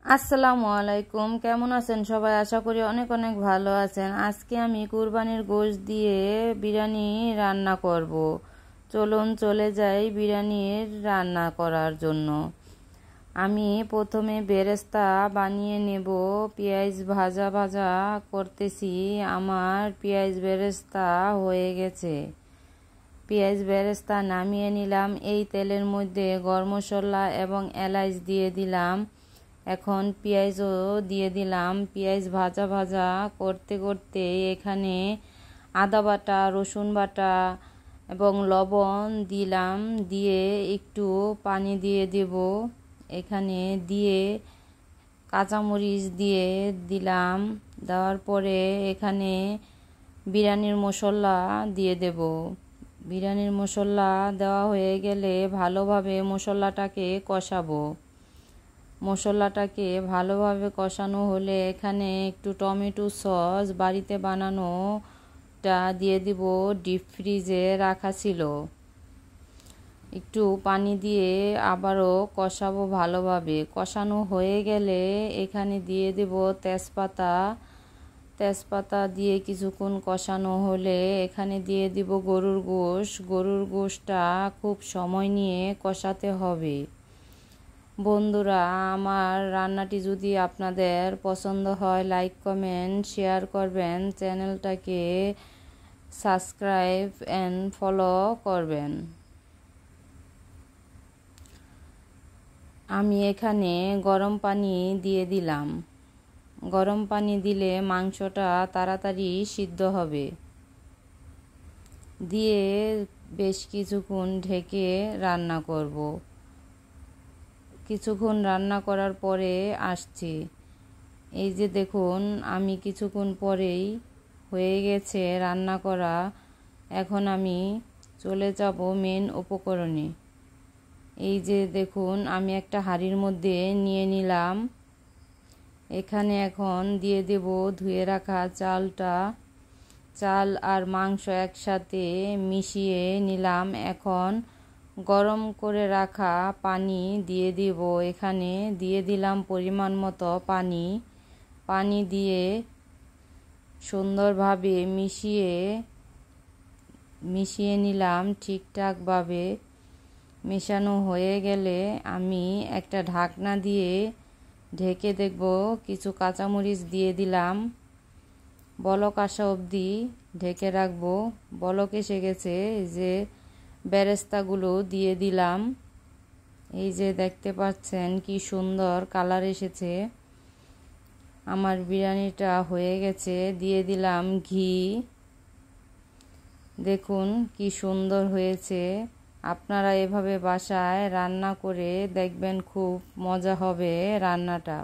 আসসালামু আলাইকুম। কেমন আছেন সবাই? আশা করি অনেক অনেক ভালো আছেন। আজকে আমি কুরবানির গোশত দিয়ে বিরিয়ানি রান্না করব। চলুন চলে যাই বিরিয়ানির রান্না করার জন্য। আমি প্রথমে বেরেস্তা বানিয়ে নেব। পেঁয়াজ ভাজা ভাজা করতেছি। আমার পেঁয়াজ বেরেস্তা হয়ে গেছে। পেঁয়াজ বেরেস্তা নামিয়ে নিলাম। এই তেলের মধ্যে গরম মশলা এবং এলাচ দিয়ে দিলাম। এখন পেঁয়াজও দিয়ে দিলাম। পেঁয়াজ ভাজা ভাজা করতে করতে এখানে আদা বাটা, রসুন বাটা এবং লবণ দিলাম। দিয়ে একটু পানি দিয়ে দেব। এখানে দিয়ে কাঁচামরিচ দিয়ে দিলাম। দেওয়ার পরে এখানে বিরিয়ানির মশলা দিয়ে দেব। বিরিয়ানির মশলা দেওয়া হয়ে গেলে ভালোভাবে মশলাটাকে কষাবো। মশলাটাকে ভালোভাবে কষানো হলে এখানে একটু টমেটো সস বাড়িতে বানানোটা দিয়ে দিব। ডিপ ফ্রিজে রাখা ছিল। একটু পানি দিয়ে আবারও কষাবো ভালোভাবে। কষানো হয়ে গেলে এখানে দিয়ে দেব তেজপাতা। তেজপাতা দিয়ে কিছুক্ষণ কষানো হলে এখানে দিয়ে দিব গরুর গোশত। গরুর গোশতটা খুব সময় নিয়ে কষাতে হবে। বন্ধুরা, আমার রান্নাটি যদি আপনাদের পছন্দ হয় লাইক কমেন্ট শেয়ার করবেন। চ্যানেলটাকে সাবস্ক্রাইব অ্যান্ড ফলো করবেন। আমি এখানে গরম পানি দিয়ে দিলাম। গরম পানি দিলে মাংসটা তাড়াতাড়ি সিদ্ধ হবে। দিয়ে বেশ কিছুক্ষণ ঢেকে রান্না করব। কিছুক্ষণ রান্না করার পরে আসছি। এই যে দেখুন, আমি কিছুক্ষণ পরেই হয়ে গেছে রান্না করা। এখন আমি চলে যাব মেন উপকরণে। এই যে দেখুন, আমি একটা হাঁড়ির মধ্যে নিয়ে নিলাম। এখানে এখন দিয়ে দেব ধুয়ে রাখা চালটা। চাল আর মাংস একসাথে মিশিয়ে নিলাম। এখন গরম করে রাখা পানি দিয়ে দিব। এখানে দিয়ে দিলাম পরিমাণ মতো পানি। পানি দিয়ে সুন্দরভাবে মিশিয়ে নিলাম ঠিকঠাকভাবে। মেশানো হয়ে গেলে আমি একটা ঢাকনা দিয়ে ঢেকে দেখব। কিছু কাঁচামরিচ দিয়ে দিলাম। বলক আসা অবধি ঢেকে রাখবো। বলক এসে গেছে যে বেরেস্তাগুলো দিয়ে দিলাম। এই যে দেখতে পাচ্ছেন কি সুন্দর কালার এসেছে। আমার বিরিয়ানিটা হয়ে গেছে। দিয়ে দিলাম ঘি। দেখুন কি সুন্দর হয়েছে। আপনারা এভাবে বাসায় রান্না করে দেখবেন, খুব মজা হবে রান্নাটা।